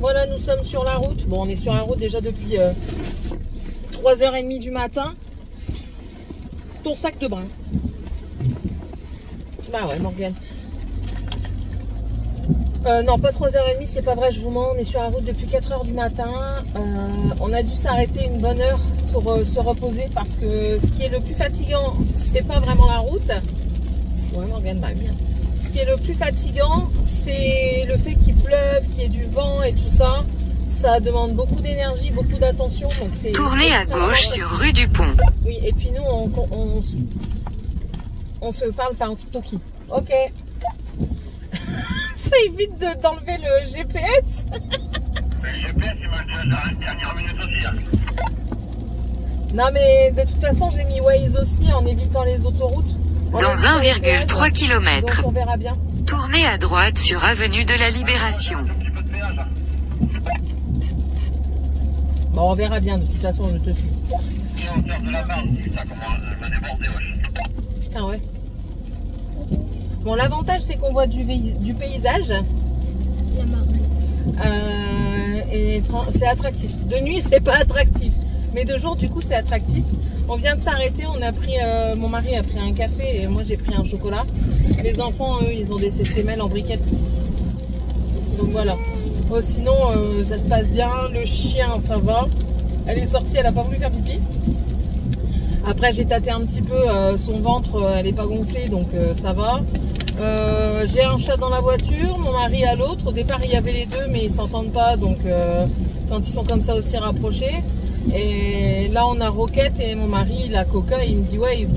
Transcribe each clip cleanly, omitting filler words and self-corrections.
Voilà, nous sommes sur la route. Bon, on est sur la route déjà depuis 3h30 du matin. Ton sac de brin. Bah ouais, Morgane. Non, pas 3h30, c'est pas vrai, je vous mens. On est sur la route depuis 4h du matin. On a dû s'arrêter une bonne heure pour se reposer parce que ce qui est le plus fatigant, c'est pas vraiment la route. Ouais, Morgane, bah bien. Ce qui est le plus fatigant, c'est le fait qu'il pleuve, qu'il y ait du vent et tout ça. Ça demande beaucoup d'énergie, beaucoup d'attention. Tournez à gauche sur rue du Pont. Oui, et puis nous, on se parle par Toki. Ok. Ça évite d'enlever le GPS. Le GPS, il m'a dit la dernière minute aussi. Hein. Non, mais de toute façon, j'ai mis Waze aussi en évitant les autoroutes. Dans 1,3 km. Donc on verra bien. Tournez à droite sur avenue de la Libération. Bon, on verra bien, de toute façon, je te suis. De la barre, putain, comment je vais déborder, wesh. Putain, ouais. Bon, l'avantage, c'est qu'on voit du paysage. Et c'est attractif. De nuit, c'est pas attractif. Mais de jour, du coup, c'est attractif. On vient de s'arrêter, on a pris, mon mari a pris un café et moi j'ai pris un chocolat. Les enfants, eux, ils ont des CCML en briquette. Donc voilà. Oh, sinon, ça se passe bien. Le chien, ça va. Elle est sortie, elle a pas voulu faire pipi. Après, j'ai tâté un petit peu son ventre, elle est pas gonflée, donc ça va. J'ai un chat dans la voiture, mon mari à l'autre. Au départ, il y avait les deux, mais ils s'entendent pas, donc quand ils sont comme ça aussi rapprochés. Et là, on a Roquette et mon mari, la Coca, il me dit ouais,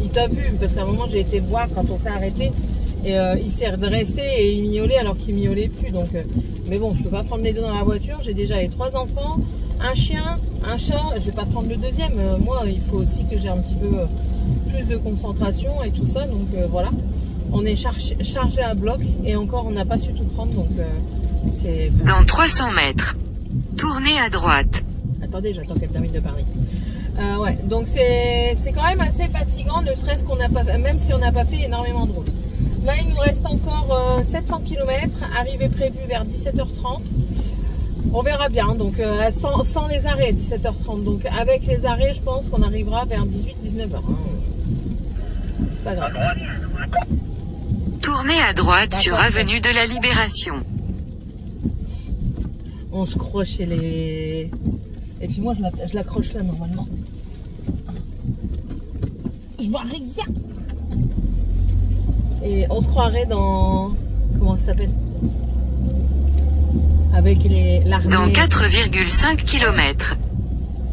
il t'a vu, parce qu'à un moment, j'ai été voir quand on s'est arrêté. Et il s'est redressé et il miaulait alors qu'il miaulait plus. Donc, mais bon, je peux pas prendre les deux dans la voiture. J'ai déjà les 3 enfants, un chien, un chat. Je vais pas prendre le deuxième. Moi, il faut aussi que j'ai un petit peu plus de concentration et tout ça. Donc voilà, on est chargé à bloc et encore, on n'a pas su tout prendre. Donc c'est. Dans 300 mètres, tournez à droite. Attendez, j'attends qu'elle termine de parler. Ouais, donc c'est quand même assez fatigant, ne serait-ce qu'on n'a pas, même si on n'a pas fait énormément de route. Là, il nous reste encore 700 km, arrivée prévue vers 17h30. On verra bien, donc sans les arrêts à 17h30. Donc avec les arrêts, je pense qu'on arrivera vers 18-19h. C'est pas grave. Tournez à droite sur avenue de la Libération. On se croit chez les... Et puis moi, je l'accroche là normalement. Je vois rien. Et on se croirait dans... Comment ça s'appelle? Avec l'armée. Dans 4,5 km.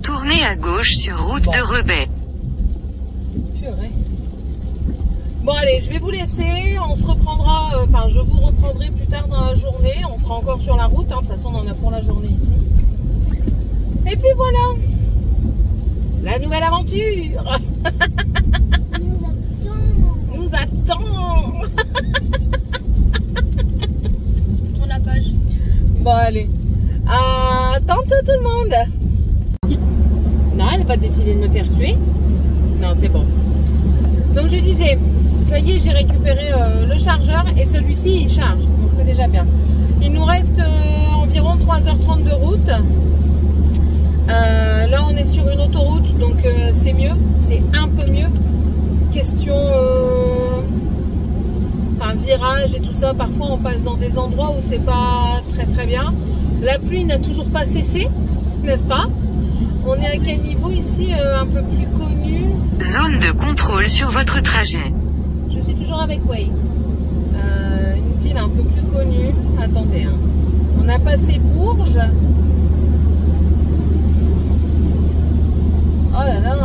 Tournez à gauche sur route de Rebais. Purée. Bon allez, je vais vous laisser. On se reprendra, enfin je vous reprendrai plus tard dans la journée. On sera encore sur la route, hein. De toute façon on en a pour la journée ici. Et puis voilà. La nouvelle aventure. Nous attend. Tourne la page. Bon allez. À tantôt tout le monde. Non, elle n'a pas décidé de me faire suer. Non, c'est bon. Donc je disais, ça y est, j'ai récupéré le chargeur et celui-ci il charge. Donc c'est déjà bien. Il nous reste environ 3h30 de route. Là on est sur une autoroute, donc c'est mieux, c'est un peu mieux. Question un virage et tout ça, parfois on passe dans des endroits où c'est pas très bien. La pluie n'a toujours pas cessé, n'est-ce pas? On est à quel niveau ici? Un peu plus connu. Zone de contrôle sur votre trajet. Je suis toujours avec Waze. Une ville un peu plus connue. Attendez, hein. On a passé Bourges. Oh là là.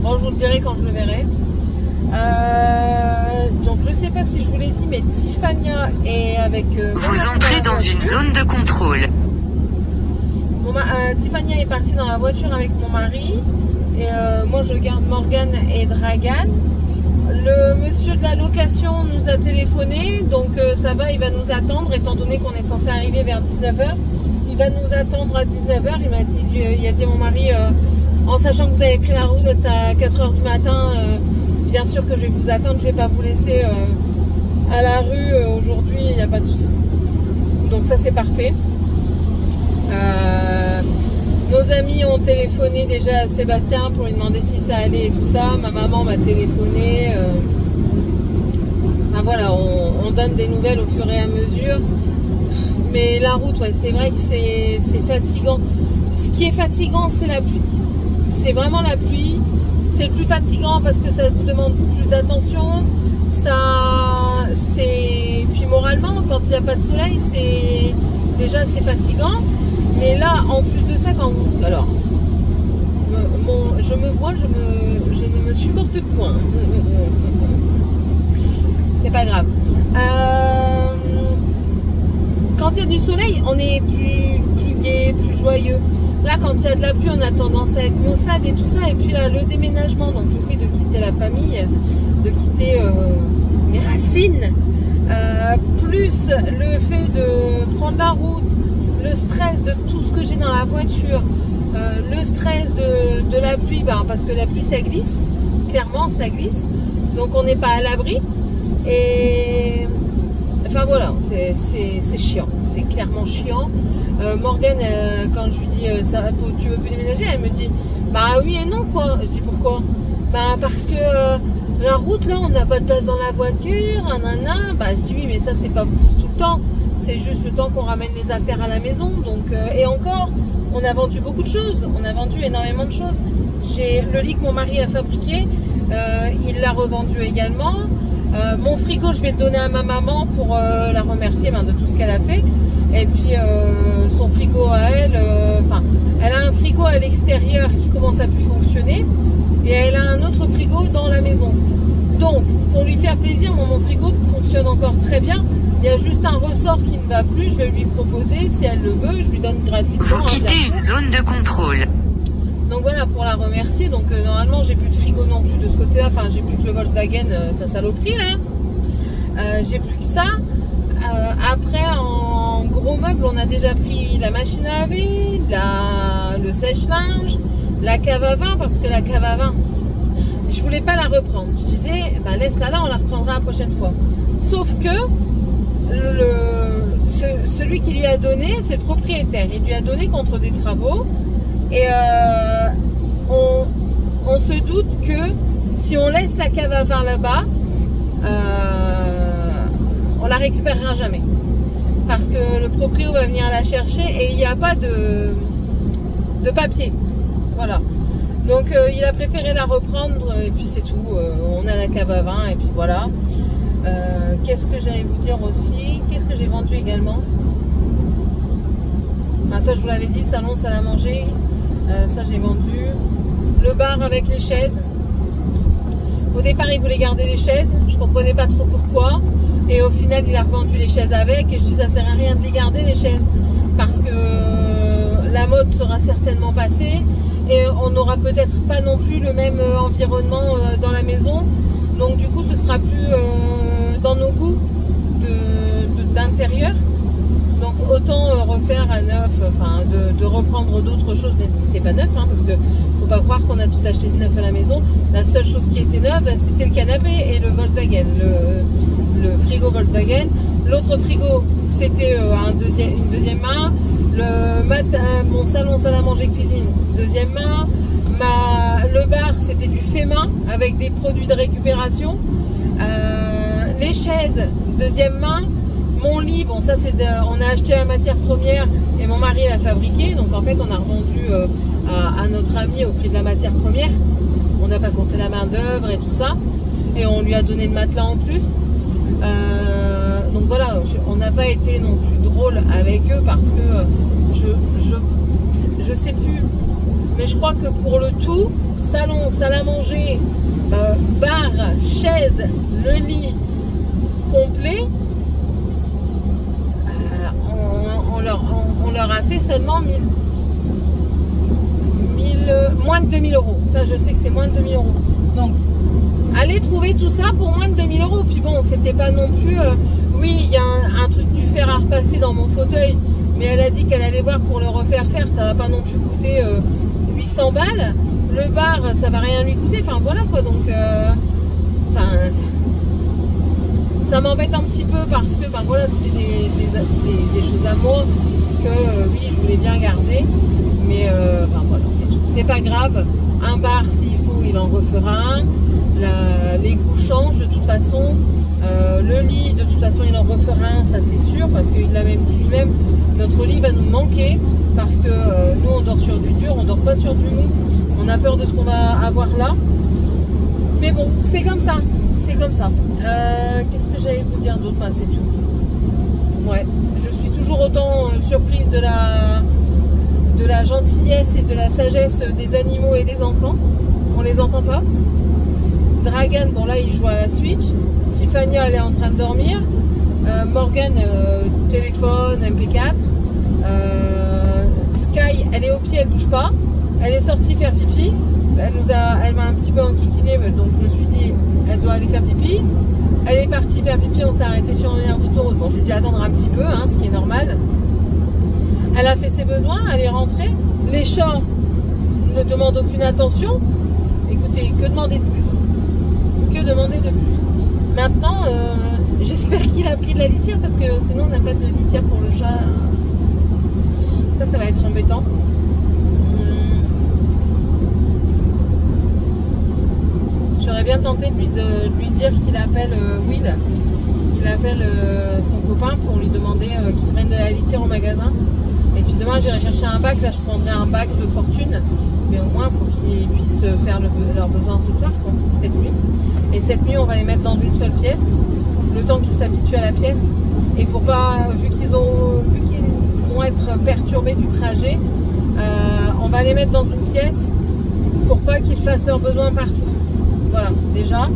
Bon, je vous le dirai quand je le verrai. Donc je sais pas si je vous l'ai dit, mais Tiffania est avec... vous entrez dans une zone de contrôle. Tiffania est partie dans la voiture avec mon mari. Et moi je garde Morgane et Dragan. Le monsieur de la location nous a téléphoné. Donc ça va, il va nous attendre. Étant donné qu'on est censé arriver vers 19h. Il va nous attendre à 19h. Il a dit à mon mari... en sachant que vous avez pris la route à 4h du matin, bien sûr que je vais vous attendre, je ne vais pas vous laisser à la rue aujourd'hui, il n'y a pas de souci. Donc ça c'est parfait. Nos amis ont téléphoné déjà à Sébastien pour lui demander si ça allait et tout ça. Ma maman m'a téléphoné. Ben voilà, on donne des nouvelles au fur et à mesure. Mais la route, ouais, c'est vrai que c'est fatigant. Ce qui est fatigant, c'est la pluie. C'est vraiment la pluie. C'est le plus fatigant parce que ça vous demande plus d'attention. Puis moralement, quand il n'y a pas de soleil, déjà c'est fatigant. Mais là, en plus de ça, alors, je me vois, je ne me supporte point. C'est pas grave. Quand il y a du soleil, on est plus gai, plus joyeux. Là, quand il y a de la pluie, on a tendance à être maussade et tout ça. Et puis là, le déménagement, donc le fait de quitter la famille, de quitter mes racines, plus le fait de prendre la route, le stress de tout ce que j'ai dans la voiture, le stress de la pluie, parce que la pluie ça glisse, clairement ça glisse, donc on n'est pas à l'abri. Et enfin voilà, c'est chiant, c'est clairement chiant. Morgane, quand je lui dis tu veux plus déménager, elle me dit bah oui et non quoi. Je dis pourquoi? Parce que la route là, on n'a pas de place dans la voiture, je dis oui, mais ça c'est pas pour tout le temps, c'est juste le temps qu'on ramène les affaires à la maison. Donc et encore, on a vendu beaucoup de choses, on a vendu énormément de choses. J'ai le lit que mon mari a fabriqué, il l'a revendu également. Mon frigo, je vais le donner à ma maman pour la remercier de tout ce qu'elle a fait. Et puis son frigo à elle, elle a un frigo à l'extérieur qui commence à plus fonctionner et elle a un autre frigo dans la maison. Donc pour lui faire plaisir, mon frigo fonctionne encore très bien. Il y a juste un ressort qui ne va plus. Je vais lui proposer, si elle le veut, je lui donne gratuitement. Vous quittez une zone de contrôle. Donc voilà, pour la remercier. Donc normalement j'ai plus de frigo non plus de ce côté-là. Enfin j'ai plus que le Volkswagen, sa saloperie là. J'ai plus que ça. Après en gros meuble, on a déjà pris la machine à laver, le sèche-linge, la cave à vin, parce que la cave à vin, je voulais pas la reprendre. Je disais, laisse-la là, on la reprendra la prochaine fois. Sauf que celui qui lui a donné, c'est le propriétaire. Il lui a donné contre des travaux. Et on se doute que si on laisse la cave à vin là-bas, on la récupérera jamais. Parce que le proprio va venir la chercher et il n'y a pas de papier. Voilà. Donc il a préféré la reprendre et puis c'est tout. On a la cave à vin et puis voilà. Qu'est-ce que j'allais vous dire aussi? Qu'est-ce que j'ai vendu également? Ça je vous l'avais dit, salon, salle à manger. Ça j'ai vendu. Le bar avec les chaises. Au départ il voulait garder les chaises. Je comprenais pas trop pourquoi. Et au final il a revendu les chaises avec. Et je dis ça sert à rien de les garder les chaises. Parce que la mode sera certainement passée. Et on n'aura peut-être pas non plus le même environnement dans la maison. Donc du coup ce sera plus dans nos goûts d'intérieur. Donc autant refaire à neuf, de reprendre d'autres choses, même si c'est pas neuf, parce que faut pas croire qu'on a tout acheté neuf à la maison. La seule chose qui était neuve, c'était le canapé et le Volkswagen, le frigo Volkswagen. L'autre frigo, c'était une deuxième main. Mon salon, salle à manger, cuisine, deuxième main. Le bar, c'était du fait main avec des produits de récupération. Les chaises, deuxième main. Mon lit, bon ça on a acheté la matière première et mon mari l'a fabriqué. Donc en fait on a revendu à notre ami au prix de la matière première. On n'a pas compté la main d'œuvre et tout ça. Et on lui a donné le matelas en plus. Donc voilà, on n'a pas été non plus drôle avec eux parce que je sais plus. Mais je crois que pour le tout, salon, salle à manger, bar, chaise, le lit complet, on leur a fait seulement moins de 2000 euros. Ça, je sais que c'est moins de 2000 euros. Donc, allez trouver tout ça pour moins de 2000 euros. Puis bon, c'était pas non plus... oui, il y a un truc du fer à repasser dans mon fauteuil, mais elle a dit qu'elle allait voir pour le refaire faire. Ça va pas non plus coûter 800 balles. Le bar, ça va rien lui coûter. Enfin, voilà quoi. Donc, ça m'embête un petit peu parce que voilà, c'était des choses à moi que oui, je voulais bien garder, mais enfin voilà, c'est tout. C'est pas grave. Un bar, s'il faut, il en refera un. Les goûts changent de toute façon. Le lit, de toute façon, il en refera un, ça c'est sûr, parce qu'il l'a même dit lui-même. Notre lit va nous manquer parce que nous, on dort sur du dur, on dort pas sur du mou. On a peur de ce qu'on va avoir là. Mais bon, c'est comme ça. C'est comme ça. Qu'est-ce que j'allais vous dire d'autre? Bah, c'est tout. Ouais, je suis toujours autant surprise de la gentillesse et de la sagesse des animaux et des enfants. On les entend pas. Dragan, bon là il joue à la Switch. Tiffania, elle est en train de dormir. Morgan, téléphone, MP4. Sky, elle est au pied, elle bouge pas. Elle est sortie faire pipi. Elle m'a un petit peu enquiquiné, donc je me suis dit, elle doit aller faire pipi. Elle est partie faire pipi, on s'est arrêté sur une aire d'autoroute. Bon, j'ai dû attendre un petit peu, hein, ce qui est normal. Elle a fait ses besoins, elle est rentrée. Les chats ne demandent aucune attention. Écoutez, que demander de plus? Que demander de plus? Maintenant, j'espère qu'il a pris de la litière, parce que sinon on n'a pas de litière pour le chat. Ça va être embêtant. J'aurais bien tenté de lui dire qu'il appelle Will, qu'il appelle son copain pour lui demander qu'il prenne de la litière au magasin. Et puis demain j'irai chercher un bac, là je prendrai un bac de fortune, mais au moins pour qu'ils puissent faire leurs besoins ce soir, quoi, cette nuit. Et cette nuit on va les mettre dans une seule pièce, le temps qu'ils s'habituent à la pièce. Et pour pas, vu qu'ils vont être perturbés du trajet, on va les mettre dans une pièce pour pas qu'ils fassent leurs besoins partout. Voilà, déjà.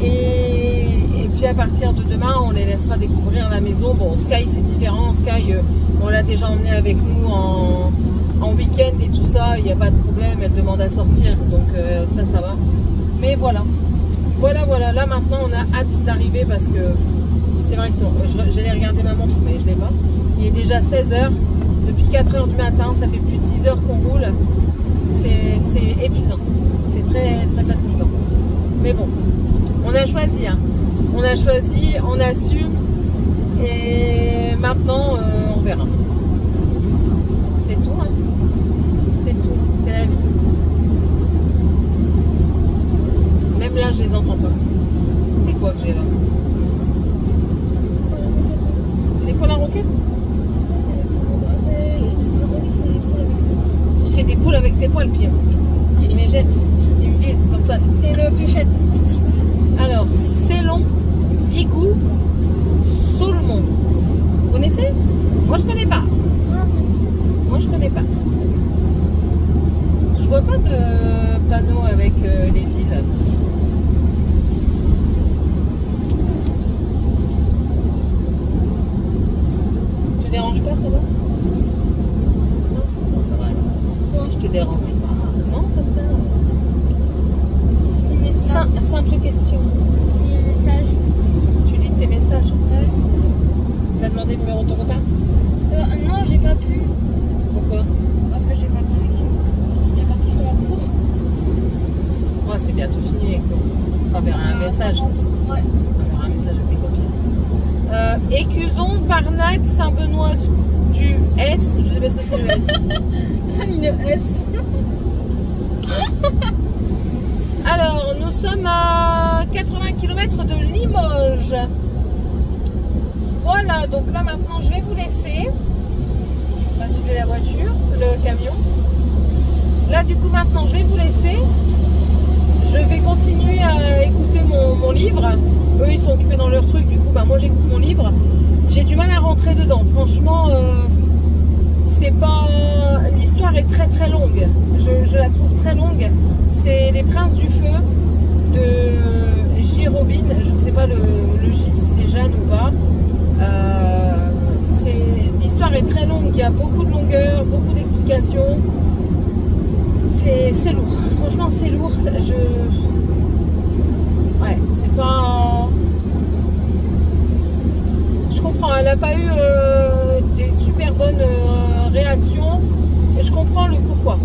Et puis à partir de demain, on les laissera découvrir la maison. Bon, Sky, c'est différent. Sky, on l'a déjà emmené avec nous en week-end et tout ça. Il n'y a pas de problème. Elle demande à sortir. Donc ça va. Mais voilà. Voilà. Là, maintenant, on a hâte d'arriver parce que c'est vrai que j'allais regarder ma montre, mais je ne l'ai pas. Il est déjà 16 h. Depuis 4 h du matin, ça fait plus de 10 heures qu'on roule. C'est épuisant. C'est très, très fatigant. Mais bon, on a choisi, hein. On a choisi, on assume, et maintenant on verra. C'est tout, hein. C'est tout, c'est la vie. Même là, je les entends pas. C'est quoi que j'ai là? C'est des poils à roquette? Il fait des poules avec ses poils, pire. Il me jette, il me vise comme ça. C'est une fléchette. Alors, Célon, Vigou, Solomon. Vous connaissez? Moi, je connais pas. Moi, je connais pas. Je vois pas de panneau avec les villes. Tu déranges pas, ça va? Non, ça va. Si je te dérange pas. Non, comme ça. Simple question. J'ai un message. Tu lis tes messages? Ouais. T'as demandé le numéro de ton copain? Non, j'ai pas pu. Pourquoi? Parce que j'ai pas de connexion. Et parce qu'ils sont en cours. Ouais, c'est bientôt fini les cours. Ça enverra un message. 50. Ouais. On enverra un message à tes copines. Écuzon, Parnac, Saint-Benoît du S. Je sais pas ce que c'est le S. Une S. Alors, nous sommes à 80 km de Limoges. Voilà, donc là maintenant je vais vous laisser. On va doubler la voiture, le camion. Là du coup maintenant je vais vous laisser. Je vais continuer à écouter mon livre. Eux ils sont occupés dans leur truc, du coup bah, moi j'écoute mon livre. J'ai du mal à rentrer dedans. Franchement, c'est pas... L'histoire est très très longue. Je la trouve très longue. C'est Les Princes du Feu de J. Robin. Je ne sais pas le J si c'est Jeanne ou pas. L'histoire est très longue. Il y a beaucoup de longueur, beaucoup d'explications. C'est lourd. Franchement, c'est lourd. Ouais, c'est pas... Je comprends. Elle n'a pas eu des super bonnes réactions. Et je comprends le pourquoi.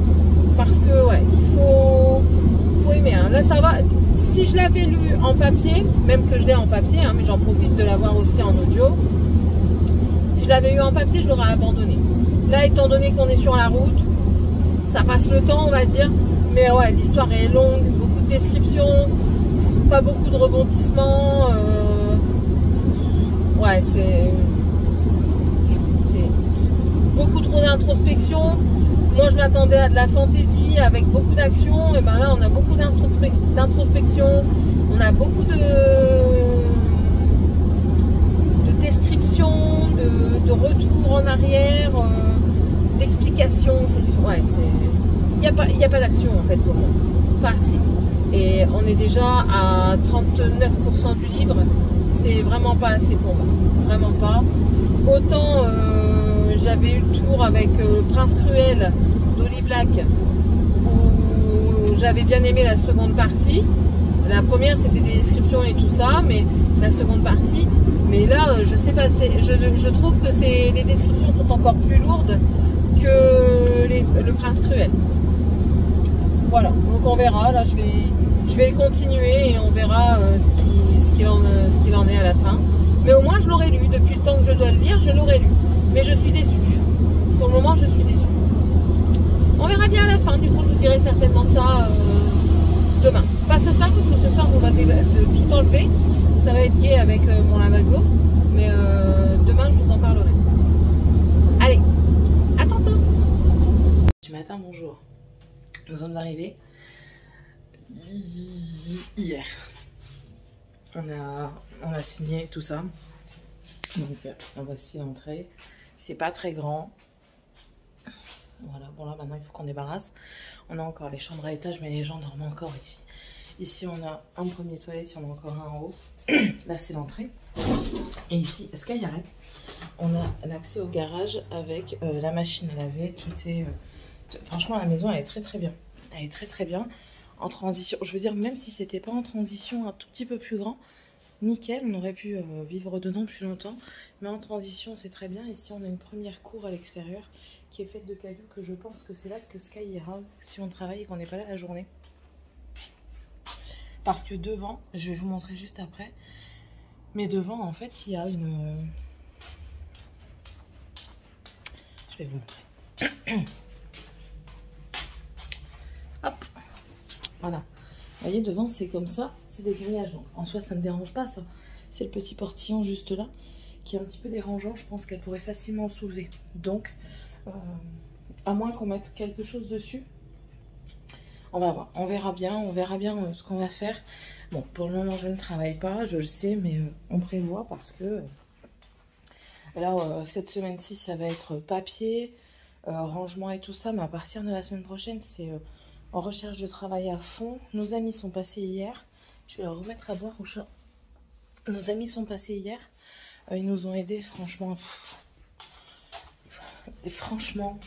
Parce que, ouais, il faut aimer. Hein. Là, ça va. Si je l'avais lu en papier, même que je l'ai en papier, hein, mais j'en profite de l'avoir aussi en audio. Si je l'avais eu en papier, je l'aurais abandonné. Là, étant donné qu'on est sur la route, ça passe le temps, on va dire. Mais ouais, l'histoire est longue, beaucoup de descriptions, pas beaucoup de rebondissements. Ouais, c'est beaucoup trop d'introspection. Moi, je m'attendais à de la fantaisie avec beaucoup d'action. Et ben là, on a beaucoup d'introspection. On a beaucoup de description, de retour en arrière, d'explication. Ouais, il n'y a pas d'action en fait pour moi, pas assez. Et on est déjà à 39% du livre, c'est vraiment pas assez pour moi, vraiment pas. Autant j'avais eu le tour avec Prince Cruel d'Holly Black, où j'avais bien aimé la seconde partie. La première c'était des descriptions et tout ça, mais la seconde partie, mais là je sais pas, je trouve que les descriptions sont encore plus lourdes que le Prince Cruel. Voilà, donc on verra, là je vais le continuer et on verra ce qu'il en est à la fin. Mais au moins je l'aurais lu, depuis le temps que je dois le lire, je l'aurais lu. Mais je suis déçue. Pour le moment je suis déçue. On verra bien à la fin, du coup je vous dirai certainement ça demain. Pas ce soir, parce que ce soir on va tout enlever. Ça va être gai avec mon lavago. Mais demain je vous en parlerai. Allez, à tantôt. Du matin, bonjour. Nous sommes arrivés hier. On a signé tout ça. Donc on va s'y entrer. C'est pas très grand. Voilà, bon là maintenant il faut qu'on débarrasse. On a encore les chambres à l'étage, mais les gens dorment encore ici. Ici on a un premier toilette, il y en a encore un en haut. Là c'est l'entrée. Et ici, Skyarrêt, on a l'accès au garage avec la machine à laver. Tout est... franchement la maison elle est très très bien. Elle est très très bien. En transition, je veux dire, même si c'était pas en transition un tout petit peu plus grand, nickel, on aurait pu vivre dedans plus longtemps. Mais en transition, c'est très bien. Ici, on a une première cour à l'extérieur qui est faite de cailloux, que je pense que c'est là que Sky ira si on travaille et qu'on n'est pas là la journée. Parce que devant, je vais vous montrer juste après, mais devant, en fait, il y a une... Je vais vous montrer. Hop, voilà. Vous voyez, devant, c'est comme ça, c'est des grillages. Donc, en soi, ça ne me dérange pas, ça. C'est le petit portillon juste là, qui est un petit peu dérangeant. Je pense qu'elle pourrait facilement soulever. Donc, à moins qu'on mette quelque chose dessus, on va voir. On verra bien ce qu'on va faire. Bon, pour le moment, je ne travaille pas, je le sais, mais on prévoit parce que là, cette semaine-ci, ça va être papier, rangement et tout ça. Mais à partir de la semaine prochaine, c'est... en recherche de travail à fond. Nos amis sont passés hier. Je vais leur remettre à boire au chat. Nos amis sont passés hier. Ils nous ont aidés, franchement. Franchement,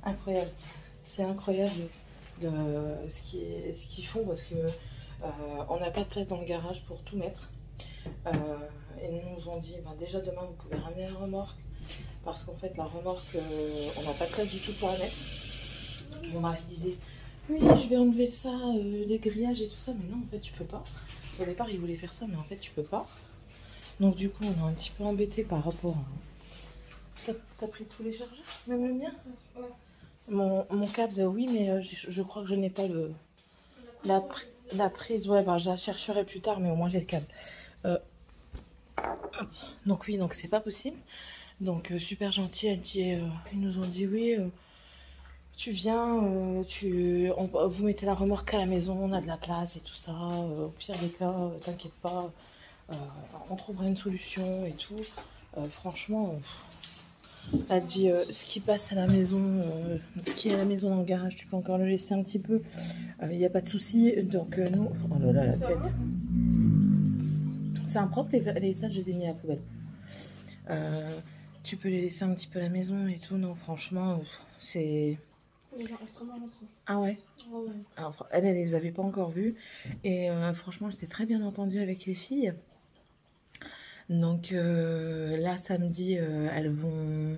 incroyable. C'est incroyable ce qu'ils font parce que on n'a pas de place dans le garage pour tout mettre. Ils nous ont dit, ben déjà demain vous pouvez ramener la remorque. Parce qu'en fait la remorque, on n'a pas de place du tout pour la mettre. Mon mari disait... oui, je vais enlever ça, les grillages et tout ça. Mais non, en fait, tu peux pas. Au départ, il voulait faire ça, mais en fait, tu peux pas. Donc, du coup, on est un petit peu embêté par rapport à... T'as pris tous les chargeurs? Même le mien? Ouais. Mon câble, oui, mais je crois que je n'ai pas la prise. Ouais, bah, je la chercherai plus tard, mais au moins, j'ai le câble. Donc, oui, donc c'est pas possible. Donc, super gentil, ils nous ont dit oui... tu viens, vous mettez la remorque à la maison, on a de la place et tout ça. Au pire des cas, t'inquiète pas, on trouvera une solution et tout. Franchement, elle dit ce qui passe à la maison, ce qui est à la maison dans le garage, tu peux encore le laisser un petit peu. Il n'y a pas de souci. Donc nous, oh là là, la tête. C'est impropre les salles, je les ai mis à la poubelle. Tu peux les laisser un petit peu à la maison et tout. Non, franchement, c'est... ah ouais, oh ouais. Alors, elle les avait pas encore vues et franchement elle s'est très bien entendue avec les filles. Donc là samedi elles vont,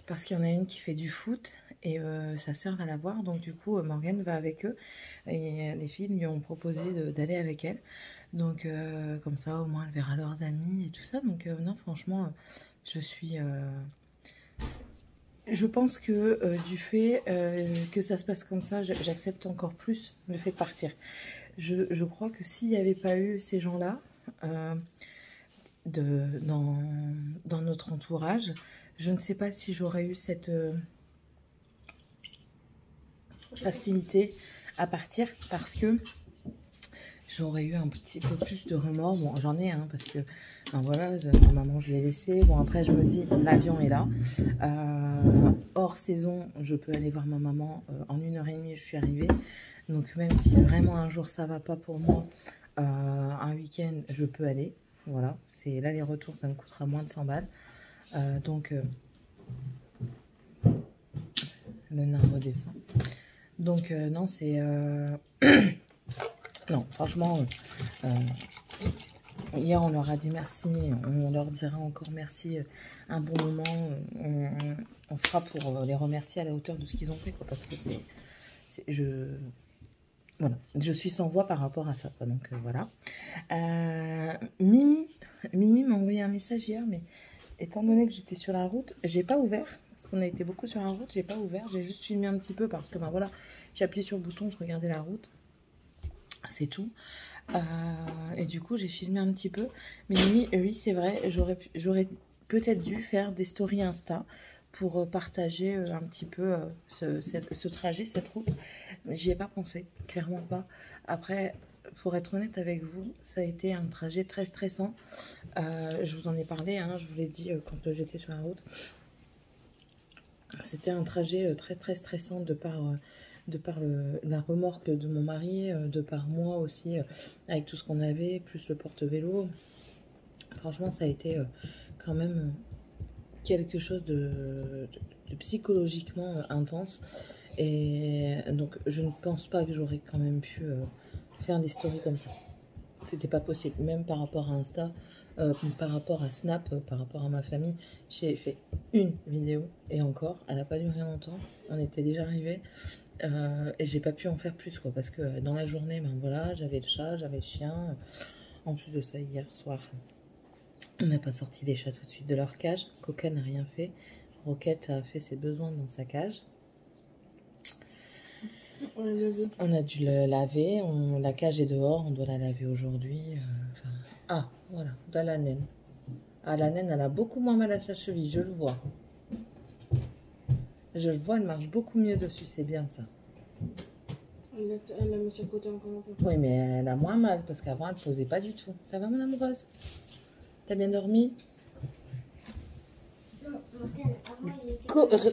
parce qu'il y en a une qui fait du foot et sa sœur va la voir, donc du coup Morgane va avec eux et les filles lui ont proposé d'aller avec elle. Donc comme ça au moins elle verra leurs amis et tout ça. Donc non franchement je suis je pense que du fait que ça se passe comme ça, j'accepte encore plus le fait de partir. Je crois que s'il n'y avait pas eu ces gens-là dans notre entourage, je ne sais pas si j'aurais eu cette facilité à partir, parce que j'aurais eu un petit peu plus de remords. Bon, j'en ai, hein, parce que ben voilà, ma maman, je l'ai laissée. Bon, après, je me dis, l'avion est là. Hors saison, je peux aller voir ma maman. En 1h30, je suis arrivée. Donc, même si vraiment un jour, ça va pas pour moi, un week-end, je peux aller. Voilà, c'est l'aller-retour, ça me coûtera moins de 100 balles. Donc, le nain redescend. Donc, non, c'est... Non, franchement, hier on leur a dit merci, on leur dira encore merci un bon moment, on fera pour les remercier à la hauteur de ce qu'ils ont fait, quoi, parce que voilà, je suis sans voix par rapport à ça, quoi, donc voilà. Mimi m'a envoyé un message hier, mais étant donné que j'étais sur la route, j'ai pas ouvert, parce qu'on a été beaucoup sur la route, j'ai pas ouvert, j'ai juste filmé un petit peu, parce que ben voilà, j'ai appuyé sur le bouton, je regardais la route. C'est tout. Et du coup, j'ai filmé un petit peu. Mais oui, c'est vrai, j'aurais peut-être dû faire des stories Insta pour partager un petit peu ce trajet, cette route. J'y ai pas pensé, clairement pas. Après, pour être honnête avec vous, ça a été un trajet très stressant. Je vous en ai parlé, hein, je vous l'ai dit quand j'étais sur la route. C'était un trajet très très stressant de par la remorque de mon mari, de par moi aussi, avec tout ce qu'on avait, plus le porte-vélo. Franchement, ça a été quand même quelque chose de psychologiquement intense. Et donc, je ne pense pas que j'aurais quand même pu faire des stories comme ça. C'était pas possible, même par rapport à Insta, par rapport à Snap, par rapport à ma famille. J'ai fait une vidéo, et encore, elle n'a pas duré longtemps, on était déjà arrivés. Et j'ai pas pu en faire plus, quoi, parce que dans la journée, ben voilà, j'avais le chat, j'avais le chien. En plus de ça, hier soir, on n'a pas sorti les chats tout de suite de leur cage. Coca n'a rien fait. Roquette a fait ses besoins dans sa cage. On a dû le laver. La cage est dehors, on doit la laver aujourd'hui. Ah, voilà, de la naine. Ah, la naine, elle a beaucoup moins mal à sa cheville, je le vois. Je le vois, elle marche beaucoup mieux dessus, c'est bien ça. Elle la met sur le côté encore un peu. Oui, mais elle a moins mal, parce qu'avant, elle ne posait pas du tout. Ça va, mon amoureuse? T'as bien dormi?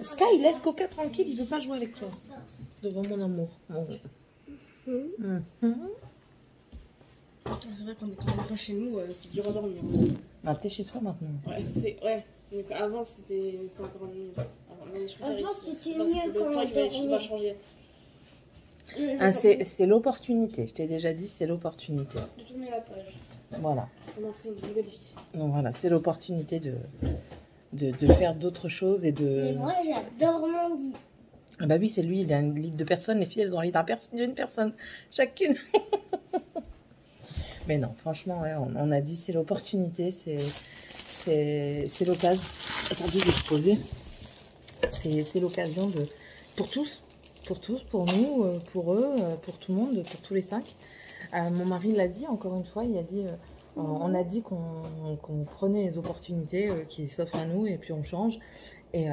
Sky, laisse Coca tranquille, il ne veut pas jouer avec toi. Devant mon amour. C'est vrai qu'on n'est pas chez nous, c'est dur à dormir. Bah, t'es chez toi maintenant. Ouais, ouais. Donc avant, c'était encore mieux. Mais je préfère Avant, ici. c'était Parce que mieux le quand temps, on il va changer. Ah, c'est l'opportunité, je t'ai déjà dit, c'est l'opportunité. De tourner la page. Voilà. Commencer une nouvelle vie. Donc voilà, c'est l'opportunité de faire d'autres choses et de... Mais moi, j'adore mon lit. Ah bah oui, c'est lui, il a un lit de personne, les filles, elles ont un lit d'une personne, chacune. Mais non, franchement, ouais, on a dit c'est l'opportunité, c'est l'occasion. Attendez, je vais se poser. C'est l'occasion pour tous, pour nous, pour eux, pour tout le monde, pour tous les 5. Mon mari l'a dit, encore une fois, il a dit, on a dit qu'on prenait les opportunités qui s'offrent à nous et puis on change. Et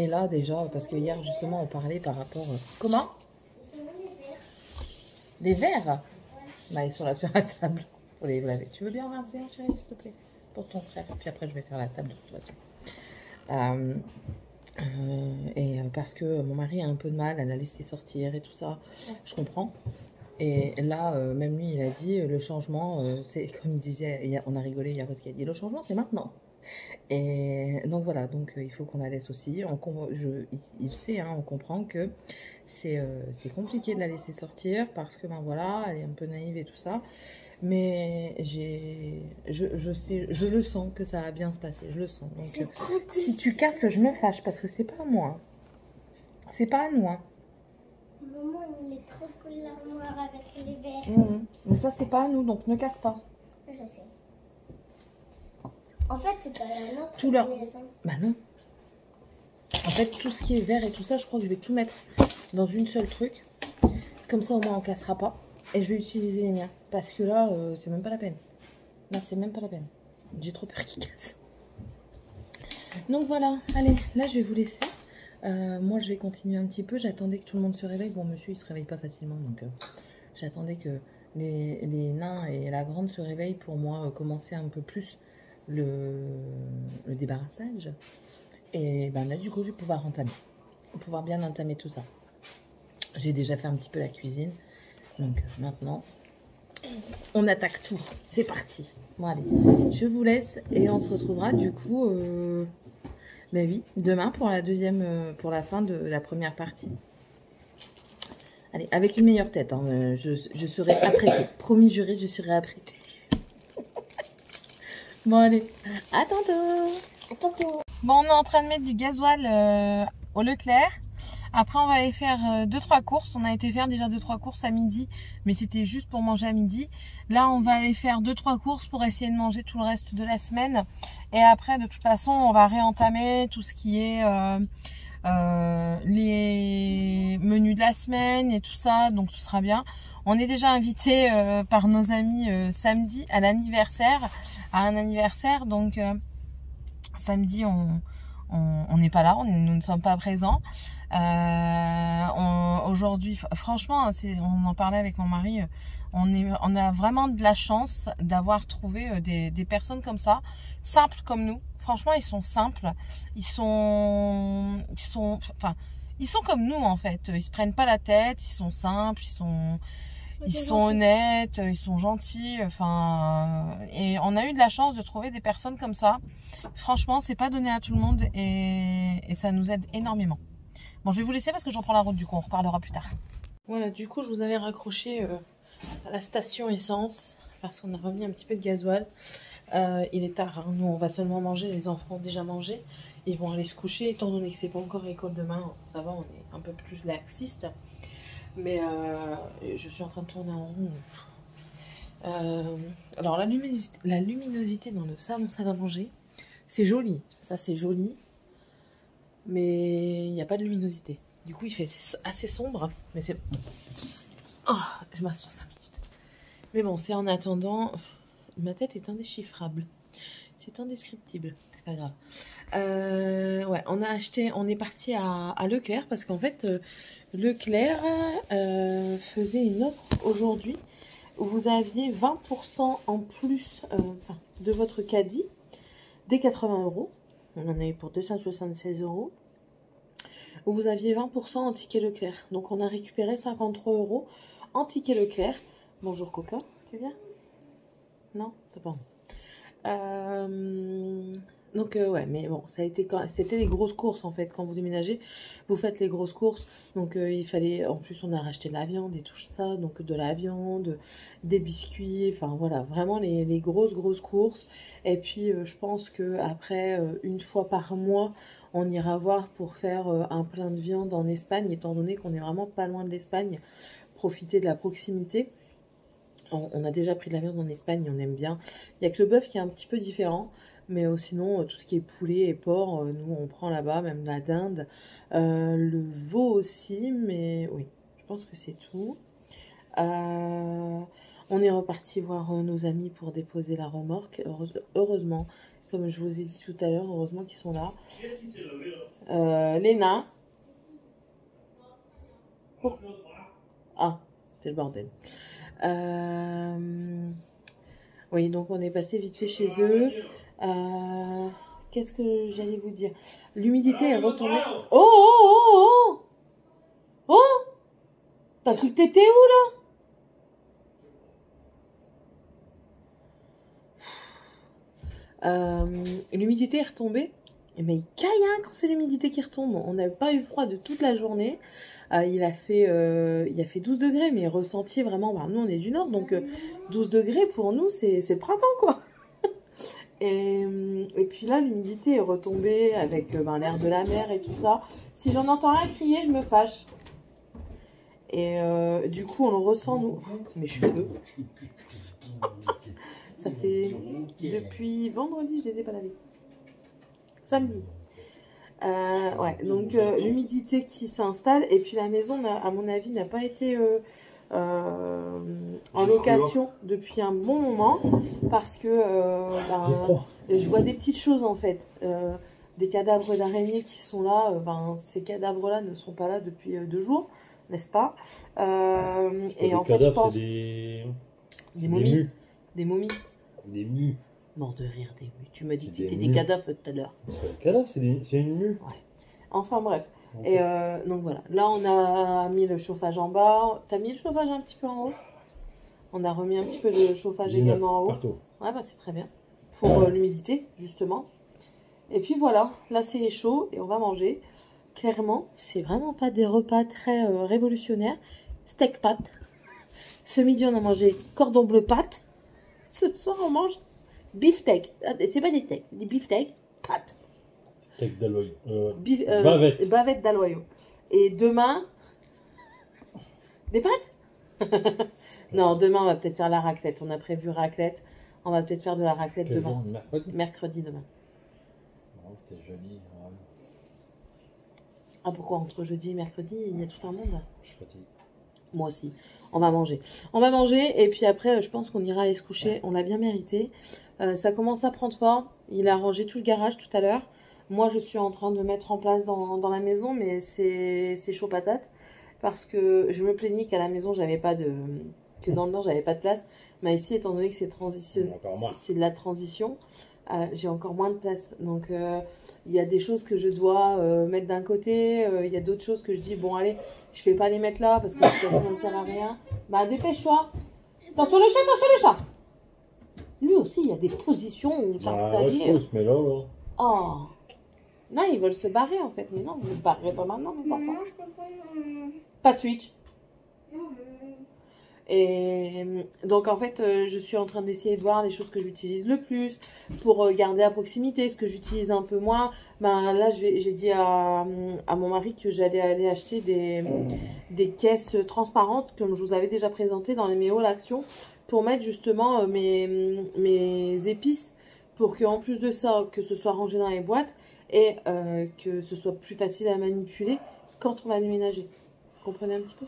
là, déjà, parce que hier, justement, on parlait par rapport... Comment? Les verres? Bah, ils sont là sur la table. Faut les laver. Tu veux bien rincer, chérie, s'il te plaît? Pour ton frère. Puis après, je vais faire la table de toute façon. Et parce que mon mari a un peu de mal, elle a laissé sortir et tout ça. Je comprends. Et là, même lui, il a dit, le changement, c'est comme il disait, on a rigolé hier parce qu'il a dit, le changement, c'est maintenant. Et donc voilà, donc il faut qu'on la laisse aussi. Il sait, hein, on comprend que c'est compliqué de la laisser sortir parce que ben voilà, elle est un peu naïve et tout ça. Mais je sais, je le sens que ça va bien se passer, je le sens. Donc si tu casses, je me fâche parce que c'est pas à moi. C'est pas à nous. Hein. Maman, il est trop cool l'armoire avec les verres. Mais ça, c'est pas à nous, donc ne casse pas. Je sais. En fait, c'est pas la nôtre Tout là. maison. Bah non. En fait, tout ce qui est vert et tout ça, je crois que je vais tout mettre dans une seule truc. Comme ça, au moins, on cassera pas. Et je vais utiliser les miens. Parce que là, c'est même pas la peine. Là, c'est même pas la peine. J'ai trop peur qu'ils cassent. Donc voilà, allez, là, je vais vous laisser. Moi, je vais continuer un petit peu. J'attendais que tout le monde se réveille. Bon, monsieur, il se réveille pas facilement. Donc, j'attendais que les nains et la grande se réveillent pour moi commencer un peu plus le débarrassage. Et ben là, du coup, je vais pouvoir entamer. Pouvoir bien entamer tout ça. J'ai déjà fait un petit peu la cuisine. Donc, maintenant, on attaque tout. C'est parti. Bon, allez, je vous laisse et on se retrouvera du coup... Ben oui, demain pour la deuxième, pour la fin de la première partie. Allez, avec une meilleure tête, hein, je serai apprêtée. Promis juré, je serai apprêtée. Bon, allez, à tantôt. À tantôt. Bon, on est en train de mettre du gasoil au Leclerc. Après, on va aller faire 2-3 courses. On a été faire déjà 2-3 courses à midi, mais c'était juste pour manger à midi. Là, on va aller faire 2-3 courses pour essayer de manger tout le reste de la semaine. Et après, de toute façon, on va réentamer tout ce qui est les menus de la semaine et tout ça. Donc, ce sera bien. On est déjà invité par nos amis samedi à l'anniversaire, à un anniversaire. Donc, samedi, on n'est pas là, nous ne sommes pas présents. Aujourd'hui, franchement, on en parlait avec mon mari, on a vraiment de la chance d'avoir trouvé des personnes comme ça, simples comme nous. Franchement, ils sont simples, ils sont comme nous en fait. Ils se prennent pas la tête, ils sont simples, ils sont honnêtes, ils sont gentils, enfin, et on a eu de la chance de trouver des personnes comme ça. Franchement, c'est pas donné à tout le monde et ça nous aide énormément. Bon, je vais vous laisser parce que j'en prends la route, du coup, on reparlera plus tard. Voilà, du coup, je vous avais raccroché à la station essence parce qu'on a remis un petit peu de gasoil. Il est tard, hein. Nous, on va seulement manger, les enfants ont déjà mangé. Ils vont aller se coucher, étant donné que c'est pas encore école demain, ça va, on est un peu plus laxiste. Mais je suis en train de tourner en rond. Alors la luminosité dans le salon salle à manger, c'est joli. Ça c'est joli. Mais il n'y a pas de luminosité. Du coup il fait assez sombre. Mais c'est... Oh, je m'assois 5 minutes. Mais bon, c'est en attendant... Ma tête est indéchiffrable. C'est indescriptible. C'est pas grave. Ouais, on est parti à Leclerc parce qu'en fait... Leclerc faisait une offre aujourd'hui où vous aviez 20% en plus de votre caddie dès 80 €. On en a eu pour 276 €. Où vous aviez 20% en ticket Leclerc. Donc on a récupéré 53 € en ticket Leclerc. Bonjour Coca, tu viens? Non, t'as pas envie. Donc ouais, mais bon, ça a été c'était les grosses courses en fait. Quand vous déménagez, vous faites les grosses courses. Donc il fallait, en plus on a racheté de la viande et tout ça, donc de la viande, des biscuits, enfin voilà, vraiment les grosses courses. Et puis je pense que après une fois par mois, on ira voir pour faire un plein de viande en Espagne, étant donné qu'on est vraiment pas loin de l'Espagne. Profiter de la proximité. On a déjà pris de la viande en Espagne, on aime bien. Il n'y a que le bœuf qui est un petit peu différent. Mais sinon, tout ce qui est poulet et porc, nous on prend là-bas, même la dinde. Le veau aussi, mais oui, je pense que c'est tout. On est reparti voir nos amis pour déposer la remorque. Heureusement, comme je vous ai dit tout à l'heure, heureusement qu'ils sont là. Les nains. Ah, c'est le bordel. Oui, donc on est passé vite fait chez eux. Qu'est-ce que j'allais vous dire? L'humidité est retombée. Oh! T'as cru que t'étais où là? L'humidité est retombée. Et ben il caille hein, quand c'est l'humidité qui retombe. On n'a pas eu froid de toute la journée. Il a fait 12 degrés, mais ressenti vraiment. Bah, nous on est du nord, donc 12 degrés pour nous c'est le printemps quoi. Et puis là, l'humidité est retombée avec l'air de la mer et tout ça. Si j'en entends un crier, je me fâche. Et du coup, on le ressent, nous. Mes cheveux. Ça fait depuis vendredi, je les ai pas lavés. Samedi. Ouais, donc l'humidité qui s'installe et puis la maison, à mon avis, n'a pas été en location depuis un bon moment parce que je vois des petites choses en fait. Des cadavres d'araignées qui sont là, ces cadavres-là ne sont pas là depuis 2 jours, n'est-ce pas? Et en fait, je pense... des momies. Des momies. Des mues. Mort de rire, des mues. Tu m'as dit que c'était des cadavres tout à l'heure. C'est pas des cadavres, c'est une mue. Ouais. Enfin bref. Okay. Et donc voilà. Là, on a mis le chauffage en bas. T'as mis le chauffage un petit peu en haut? On a remis un petit peu de chauffage 19, également en haut. Partout. Ouais, c'est très bien. Pour l'humidité, justement. Et puis voilà. Là, c'est chaud et on va manger. Clairement, c'est vraiment pas des repas très révolutionnaires. Steak pâte. Ce midi, on a mangé cordon bleu pâte. Ce soir, on mange beefsteak. C'est pas des steaks, c'est des beefsteak pâte. Steak d'Aloyau. Bavette. Bavette d'Aloyau. Et demain, des pâtes. Non, demain, on va peut-être faire la raclette. On a prévu raclette. On va peut-être faire de la raclette Quel demain. jour, mercredi? Mercredi demain. Non, c'était jeudi. Ah, pourquoi entre jeudi et mercredi, il y a tout un monde? Je suis fatigué. Moi aussi. On va manger. On va manger et puis après, je pense qu'on ira aller se coucher. On l'a bien mérité. Ça commence à prendre forme. Il a rangé tout le garage tout à l'heure. Moi, je suis en train de mettre en place dans la maison, mais c'est chaud patate. Parce que je me plaignais qu'à la maison, j'avais pas de... que dans le nord, j'avais pas de place. Mais ici, étant donné que c'est de la transition, j'ai encore moins de place. Donc, il y a des choses que je dois mettre d'un côté. Il y a d'autres choses que je dis, bon, allez, je vais pas les mettre là parce que de toute façon, ça ne sert à rien. Bah, dépêche-toi. Attention le chat, attention le chat. Lui aussi, il y a des positions où s'installer. Ouais, mais là. Oh. Non, ils veulent se barrer en fait. Mais non, vous ne barrez pas maintenant, mes enfants. Maman, je peux pas. Pas de switch. Et donc en fait je suis en train d'essayer de voir les choses que j'utilise le plus pour garder à proximité, ce que j'utilise un peu moins. Ben là j'ai dit à mon mari que j'allais aller acheter des caisses transparentes comme je vous avais déjà présenté dans les méos l'action pour mettre justement mes épices pour qu'en plus de ça que ce soit rangé dans les boîtes et que ce soit plus facile à manipuler quand on va déménager. Vous comprenez un petit peu?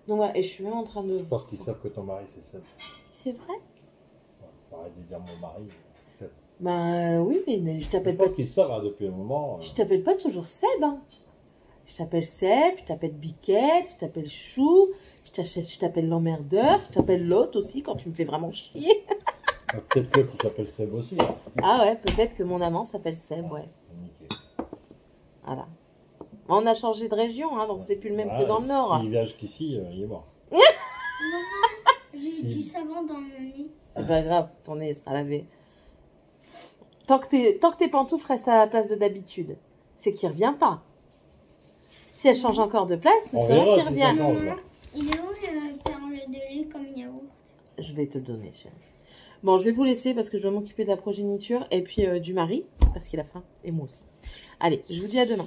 Donc voilà, et je suis même en train de... Je pense qu'ils savent que ton mari c'est Seb. C'est vrai? Arrête de dire mon mari. Seb. Ben oui, mais je t'appelle pas... Je pense qu'ils savent depuis un moment. Je t'appelle pas toujours Seb. Hein. Je t'appelle Seb, je t'appelle Biquette, je t'appelle Chou, je t'appelle l'emmerdeur, je t'appelle l'autre aussi quand tu me fais vraiment chier. Peut-être que tu s'appelles Seb aussi. Ah ouais, peut-être que mon amant s'appelle Seb, ouais. Nickel. Voilà. On a changé de région, hein, donc c'est plus le même que dans le Nord. S'il viage qu'ici, il est mort. Maman, j'ai du savon dans mon nez. C'est pas grave, ton nez sera lavé. Tant que tes pantoufles restent à la place de d'habitude, c'est qu'il revient pas. Si elle change encore de place, c'est sûr qu'il revient. Maman, il est où le perle de lait comme yaourt? Je vais te le donner, chérie. Bon, je vais vous laisser parce que je dois m'occuper de la progéniture et puis du mari, parce qu'il a faim, et moi aussi. Allez, je vous dis à demain.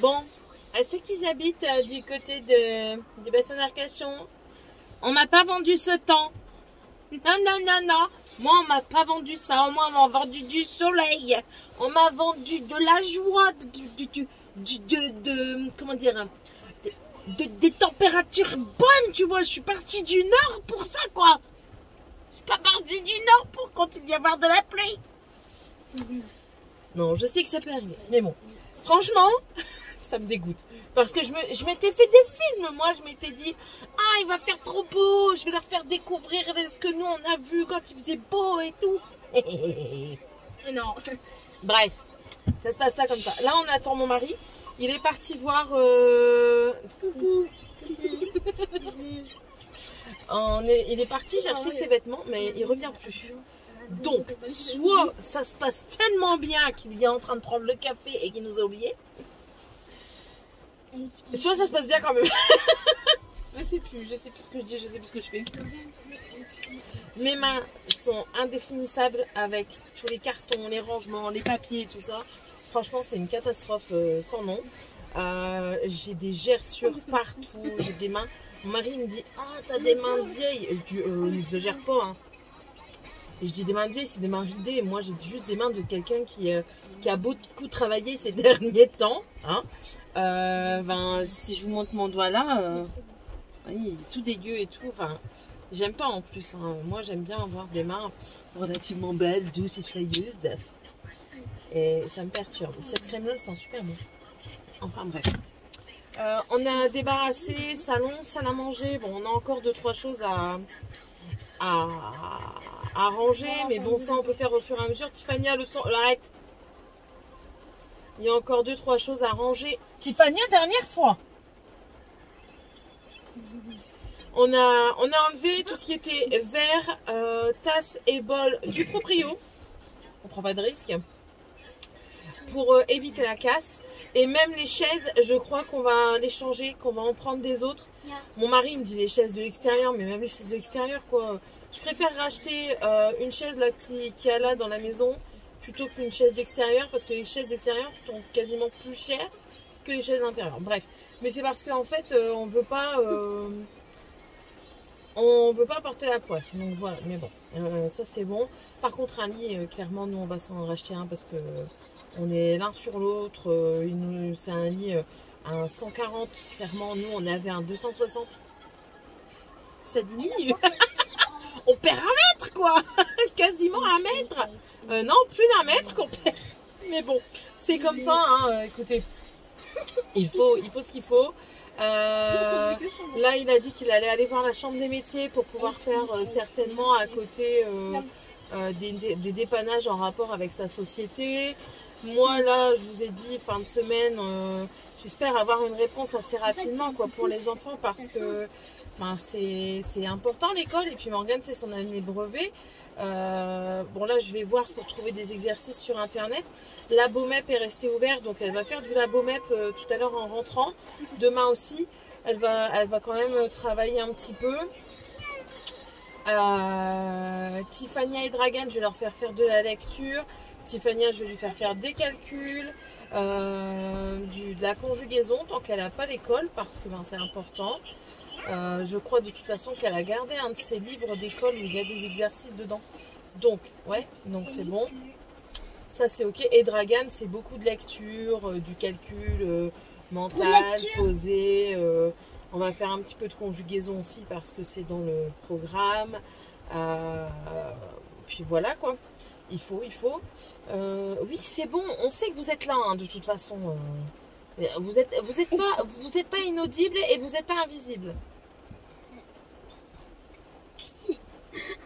Bon, à ceux qui habitent du côté du bassin d'Arcachon, on m'a pas vendu ce temps. Non. Moi, on m'a pas vendu ça. Moi, on m'a vendu du soleil. On m'a vendu de la joie, comment dire, des températures bonnes, tu vois. Je suis partie du nord pour ça, quoi. Je suis pas partie du nord pour continuer à avoir de la pluie. Non, je sais que ça peut arriver. Mais bon, franchement... ça me dégoûte. Parce que je m'étais fait des films, moi. Je m'étais dit, ah, il va faire trop beau. Je vais leur faire découvrir ce que nous, on a vu quand il faisait beau et tout. Non. Bref, ça se passe pas comme ça. Là, on attend mon mari. Il est parti voir... Coucou. il est parti chercher ses vêtements, mais il revient plus. Donc, soit ça se passe tellement bien qu'il est en train de prendre le café et qu'il nous a oubliés. Soit ça se passe bien quand même. Je sais plus ce que je dis, je sais plus ce que je fais. Mes mains sont indéfinissables avec tous les cartons, les rangements, les papiers, tout ça. Franchement, c'est une catastrophe sans nom. J'ai des gerçures partout, j'ai des mains. Mon mari me dit, ah, t'as des mains de vieille. Et je dis, n'exagère pas, hein. Et je dis des mains de vieille, c'est des mains ridées. Moi, j'ai juste des mains de quelqu'un qui a beaucoup travaillé ces derniers temps. Hein. Si je vous montre mon doigt là, il est tout dégueu et tout. Enfin, j'aime pas en plus. Hein. Moi, j'aime bien avoir des mains relativement belles, douces et soyeuses. Et ça me perturbe. Cette crème-là, elle sent super bon. Enfin bref. On a débarrassé salon, salle à manger. Bon, on a encore 2-3 choses à ranger, mais bon, ça on peut faire au fur et à mesure. Tiffania, le son, arrête. Il y a encore 2-3 choses à ranger. Tiffania, dernière fois. On a enlevé tout ce qui était verre, tasses et bols du proprio. On prend pas de risque. Pour éviter la casse. Et même les chaises, je crois qu'on va les changer, qu'on va en prendre des autres. Mon mari me dit les chaises de l'extérieur, mais même les chaises de l'extérieur, quoi. Je préfère racheter une chaise là qui est là dans la maison plutôt qu'une chaise d'extérieur, parce que les chaises d'extérieur sont quasiment plus chères que les chaises d'intérieur. Bref, mais c'est parce qu'en fait, on veut pas porter la poisse. Donc voilà, mais bon, ça c'est bon. Par contre, un lit, clairement, nous on va s'en racheter un parce que on est l'un sur l'autre. C'est un lit à 140, clairement. Nous, on avait un 260. Ça diminue. On perd 1 mètre, quoi. Quasiment 1 mètre. Non, plus d'1 mètre qu'on perd. Mais bon, c'est comme ça. Hein. Écoutez, il faut ce qu'il faut. Là, il a dit qu'il allait aller voir la chambre des métiers pour pouvoir faire certainement à côté des dépannages en rapport avec sa société. Moi là, je vous ai dit, fin de semaine, j'espère avoir une réponse assez rapidement quoi, pour les enfants parce que c'est important l'école et puis Morgane c'est son année brevet. Bon là je vais voir pour trouver des exercices sur internet. La BOMEP est restée ouverte donc elle va faire du LaboMep tout à l'heure en rentrant. Demain aussi elle va quand même travailler un petit peu. Tiffania et Dragan je vais leur faire de la lecture. Tiffania je vais lui faire des calculs, de la conjugaison tant qu'elle n'a pas l'école parce que c'est important. Je crois de toute façon qu'elle a gardé un de ses livres d'école où il y a des exercices dedans. Donc, ouais, donc c'est bon. Ça, c'est ok. Et Dragan, c'est beaucoup de lecture, du calcul mental, posé. On va faire un petit peu de conjugaison aussi parce que c'est dans le programme. Puis voilà, quoi. Il faut. Oui, c'est bon. On sait que vous êtes là, hein, de toute façon. Vous êtes pas inaudible et vous n'êtes pas invisible.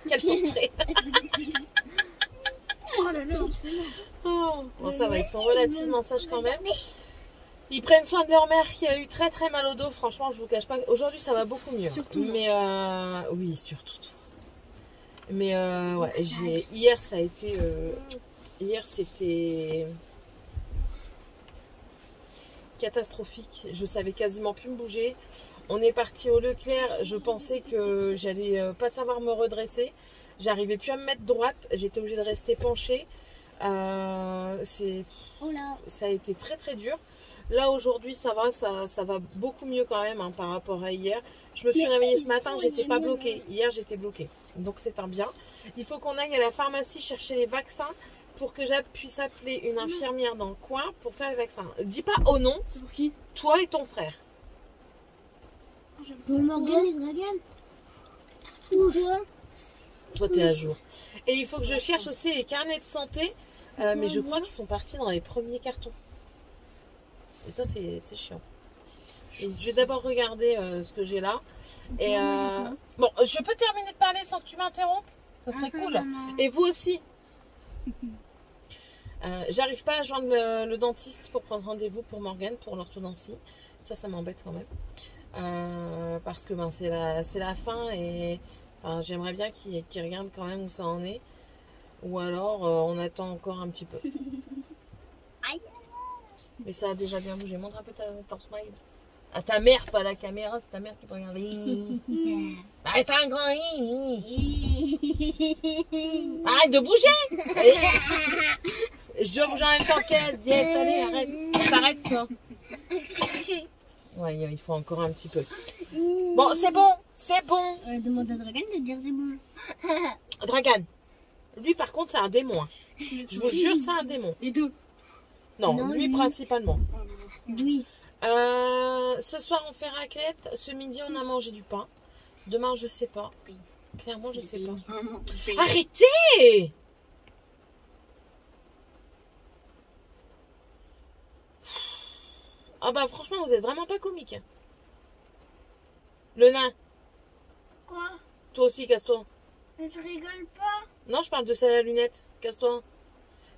Quel portrait. Bon, ça va, ils sont relativement sages quand même. Ils prennent soin de leur mère qui a eu très très mal au dos. Franchement, je vous cache pas. Aujourd'hui, ça va beaucoup mieux. Surtout. Mais oui, surtout. Mais ouais, hier, ça a été. Hier, c'était catastrophique. Je savais quasiment plus me bouger. On est parti au Leclerc. Je pensais que j'allais pas savoir me redresser. J'arrivais plus à me mettre droite. J'étais obligée de rester penchée. Ça a été très très dur. Là aujourd'hui ça va beaucoup mieux quand même hein, par rapport à hier. Je me suis réveillée ce matin, j'étais pas bloquée. Hier j'étais bloquée. Donc c'est un bien. Il faut qu'on aille à la pharmacie chercher les vaccins pour que Jab puisse appeler une infirmière dans le coin pour faire les vaccins. Dis pas oh non. C'est pour qui? Toi et ton frère. Pour Morgane et Dragan. Pourquoi? Toi t'es à jour. Et il faut que je cherche aussi les carnets de santé. Mais je crois qu'ils sont partis dans les premiers cartons. Et ça c'est chiant. Et je vais d'abord regarder ce que j'ai là. Et bon, je peux terminer de parler sans que tu m'interrompes? Ça serait cool. Et vous aussi. J'arrive pas à joindre le dentiste pour prendre rendez-vous pour Morgane pour l'orthodontie. Ça m'embête quand même. Parce que c'est la fin et enfin, j'aimerais bien qu'il regarde quand même où ça en est. Ou alors on attend encore un petit peu. Mais ça a déjà bien bougé. Montre un peu ton smile. À ta mère, pas à la caméra, c'est ta mère qui te regarde. Arrête un grand. Arrête de bouger. Je dois bouger en même temps qu'elle. Allez, arrête. T'arrêtes toi. Ouais, il faut encore un petit peu. Bon, c'est bon, c'est bon. Demande à Dragan de dire c'est bon. Dragan, lui par contre c'est un démon. Hein. Je vous jure c'est un démon. Les deux. Non, Non, lui lui. principalement. Oui. Ce soir on fait raclette. Ce midi on a mangé du pain. Demain je sais pas. Clairement je sais pas. Arrêtez! Ah bah franchement vous êtes vraiment pas comique. Le nain, Quoi? toi aussi casse-toi. Je rigole pas. Non, je parle de celle à lunettes. Casse-toi.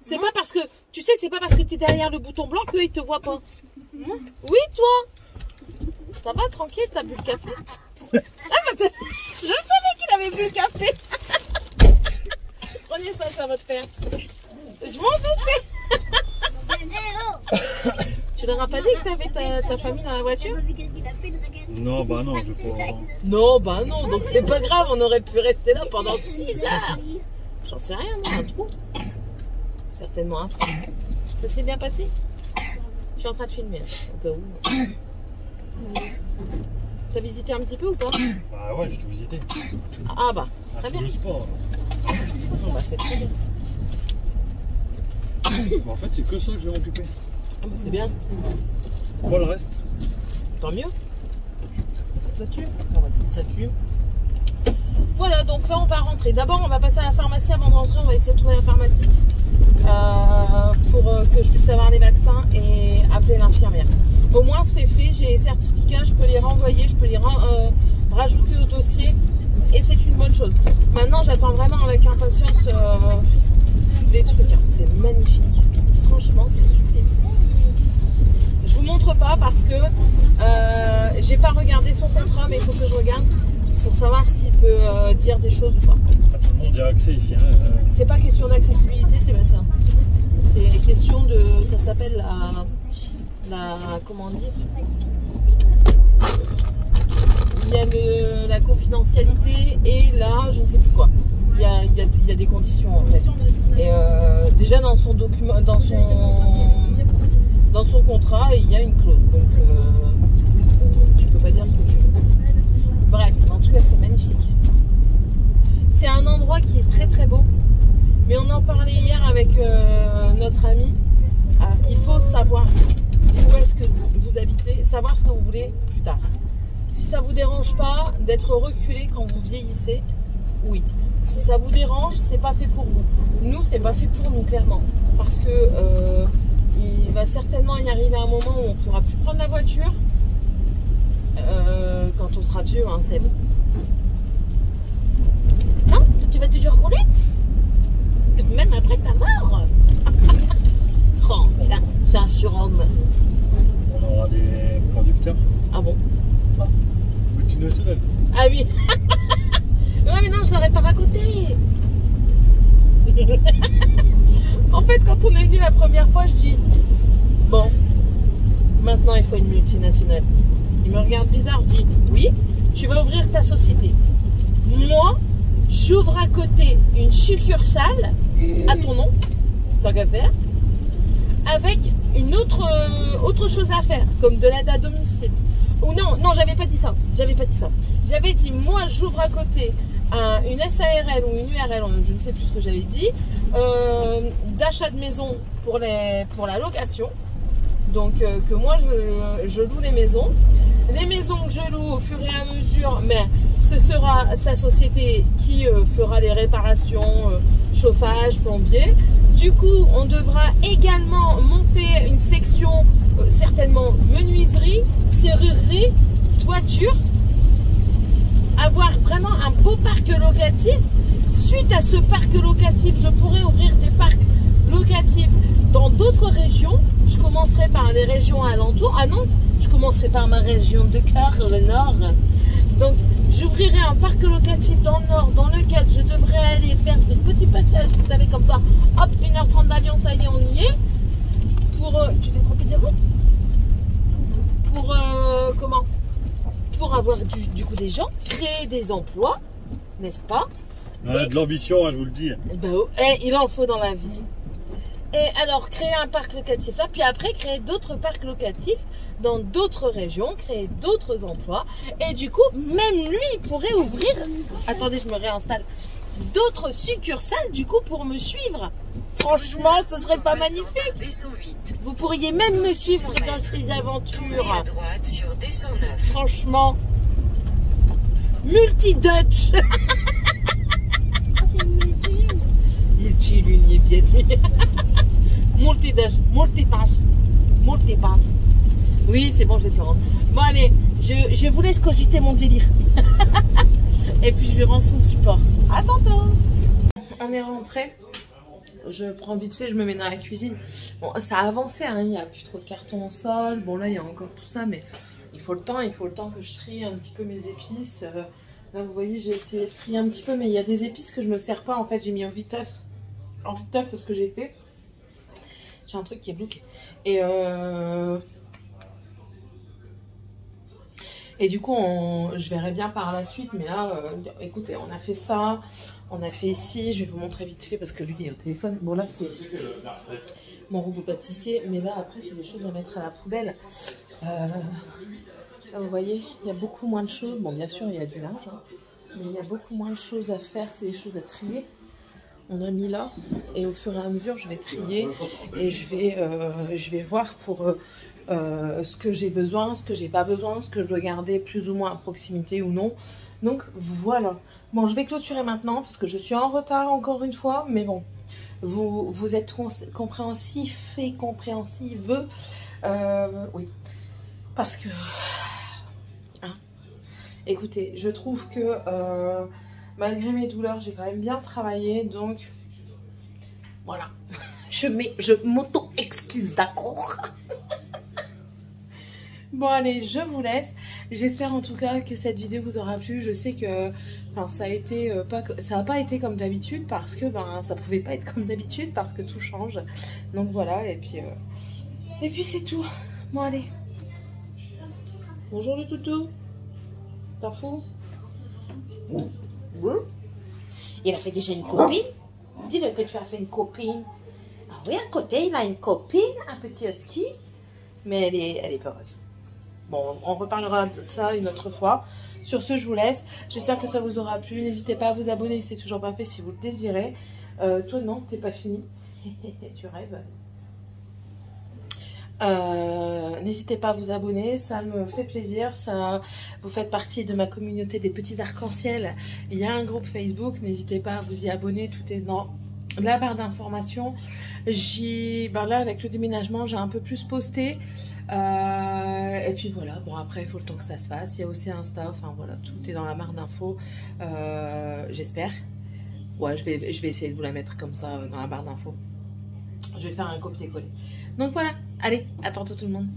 C'est pas parce que, tu sais, c'est pas parce que t'es derrière le bouton blanc qu'il te voit pas. Oui, toi. Ça va, tranquille, t'as bu le café. Ah bah je savais qu'il avait bu le café. Prenez ça va te faire. Je m'en doutais. Tu leur as pas dit que t'avais ta famille dans la voiture? T'as pas vu qu'est-ce qu'il a fait, Dragan? Non, bah non, je faut. Non, bah non, donc c'est pas grave, on aurait pu rester là pendant 6 heures. J'en sais rien, moi, un trou. Certainement un trou. Ça s'est bien passé? Je suis en train de filmer, au cas où. T'as visité un petit peu ou pas? Bah ouais, j'ai tout visité. Ah bah, très bien. Le sport. Bon, bah, c'est très bien. En fait, c'est que ça que je vais m'occuper. Ah bah, c'est bien, Moi, le reste. tant mieux. Ça tue? Bon, bah, si ça tue. Voilà, donc là on va rentrer. D'abord on va passer à la pharmacie avant de rentrer, on va essayer de trouver la pharmacie pour que je puisse avoir les vaccins et appeler l'infirmière. Au moins c'est fait, j'ai les certificats, je peux les renvoyer, je peux les rajouter au dossier et c'est une bonne chose. Maintenant j'attends vraiment avec impatience des trucs, hein. C'est magnifique, franchement c'est sublime. Je vous montre pas parce que j'ai pas regardé son contrat, mais il faut que je regarde pour savoir s'il peut dire des choses ou pas. Tout le monde y a accès ici. Hein. C'est pas question d'accessibilité, Sébastien. C'est question de, ça s'appelle la comment on dit, il y a la confidentialité et là je ne sais plus quoi. Il y a des conditions en fait. Et déjà dans son document, dans son contrat, il y a une clause. Donc tu peux pas dire ce que tu veux. Bref, en tout cas c'est magnifique. C'est un endroit qui est très très beau. Mais on en parlait hier avec notre ami. Il faut savoir où est-ce que vous habitez, savoir ce que vous voulez plus tard. Si ça vous dérange pas d'être reculé quand vous vieillissez, oui. Si ça vous dérange, c'est pas fait pour vous. Nous, c'est pas fait pour nous, clairement. Parce que il va certainement y arriver un moment où on pourra plus prendre la voiture. Quand on sera vieux, hein, Seb. Non, tu vas toujours rouler? Même après ta mort. Oh, c'est un surhomme. On aura des conducteurs. Ah bon? Multinationales. Ah oui. Ouais, mais non, je l'aurais pas raconté. En fait, quand on est venu la première fois, je dis bon, maintenant il faut une multinationale. Il me regarde bizarre, je dis oui, tu vas ouvrir ta société. Moi, j'ouvre à côté une succursale à ton nom, tant qu'à faire, avec une autre chose à faire, comme de l'aide à domicile. Ou non, j'avais pas dit ça. J'avais dit, moi, j'ouvre à côté une SARL ou une URL, je ne sais plus ce que j'avais dit, d'achat de maison pour la location. Donc, que moi, je loue les maisons. Les maisons que je loue au fur et à mesure, mais ce sera sa société qui fera les réparations, chauffage, plombier. Du coup, on devra également monter une section, certainement menuiserie, serrurerie, toiture. Avoir vraiment un beau parc locatif. Suite à ce parc locatif, je pourrais ouvrir des parcs locatifs dans d'autres régions. Je commencerai par les régions alentours. Ah non, je commencerai par ma région de cœur, le nord. Donc, j'ouvrirai un parc locatif dans le nord, dans lequel je devrais aller faire des petits passages, vous savez, comme ça. Hop, 1h30 d'avion, ça y est, on y est. Pour, tu t'es trompé des routes? Pour, comment? Pour avoir du coup des gens, créer des emplois, n'est-ce pas? On a de l'ambition, hein, je vous le dis. Ben, il en faut dans la vie. Et alors, créer un parc locatif là, puis après, créer d'autres parcs locatifs dans d'autres régions, créer d'autres emplois. Et du coup, même lui, il pourrait ouvrir, attendez, je me réinstalle, d'autres succursales, du coup, pour me suivre. Franchement, ce serait pas magnifique? Vous pourriez même me suivre dans ces aventures. À droite sur D109. Franchement, multi-Dutch. Oh, c'est une multilune. Multilune, bien multi-Dutch, multipass, multipass. Oui, c'est bon, je vais te rendre. Bon, allez, je vous laisse cogiter mon délire. Et puis, je vais rendre son support. À tantôt. On est rentré. Je prends vite fait, je me mets dans la cuisine. Bon, ça a avancé, hein, il n'y a plus trop de carton au sol. Bon, là, il y a encore tout ça, mais il faut le temps que je trie un petit peu mes épices. Là, vous voyez, j'ai essayé de trier un petit peu, mais il y a des épices que je ne me sers pas. En fait, j'ai mis en viteuf. En viteuf, ce que j'ai fait. J'ai un truc qui est bloqué. Et du coup, je verrai bien par la suite. Mais là, écoutez, on a fait ça. On a fait ici. Je vais vous montrer vite fait parce que lui, il est au téléphone. Bon, là, c'est mon robot pâtissier. Mais là, après, c'est des choses à mettre à la poubelle. Là, vous voyez, il y a beaucoup moins de choses. Bon, bien sûr, il y a du linge. Hein, mais il y a beaucoup moins de choses à faire. C'est des choses à trier. On a mis là. Et au fur et à mesure, je vais trier. Et je vais voir pour... ce que j'ai besoin, ce que j'ai pas besoin, ce que je dois garder plus ou moins à proximité ou non. Donc voilà. Bon, je vais clôturer maintenant parce que je suis en retard encore une fois, mais bon, vous êtes compréhensif et compréhensive. Oui, parce que, hein, écoutez, je trouve que malgré mes douleurs, j'ai quand même bien travaillé, donc voilà. Je m'auto-excuse, d'accord? Bon allez, je vous laisse. J'espère en tout cas que cette vidéo vous aura plu. Je sais que ça a pas été comme d'habitude parce que ça pouvait pas être comme d'habitude parce que tout change. Donc voilà, et puis c'est tout. Bon allez. Bonjour le toutou. T'en fous? Il a fait déjà une copine. Dis-le que tu as fait une copine. Ah oui, à côté il a une copine, un petit husky. Mais elle est peureuse. Bon, on reparlera de ça une autre fois. Sur ce, je vous laisse. J'espère que ça vous aura plu. N'hésitez pas à vous abonner si c'est toujours pas fait, si vous le désirez. Toi, non, t'es pas fini. Tu rêves. N'hésitez pas à vous abonner, ça me fait plaisir. Vous faites partie de ma communauté des petits arcs-en-ciel. Il y a un groupe Facebook. N'hésitez pas à vous y abonner. Tout est dans la barre d'informations. Là, avec le déménagement, j'ai un peu plus posté. Et puis voilà, bon après il faut le temps que ça se fasse. Il y a aussi Insta, enfin voilà, tout est dans la barre d'infos. J'espère. Ouais, je vais essayer de vous la mettre comme ça dans la barre d'infos. Je vais faire un copier-coller. Donc voilà, allez, à tantôt tout le monde.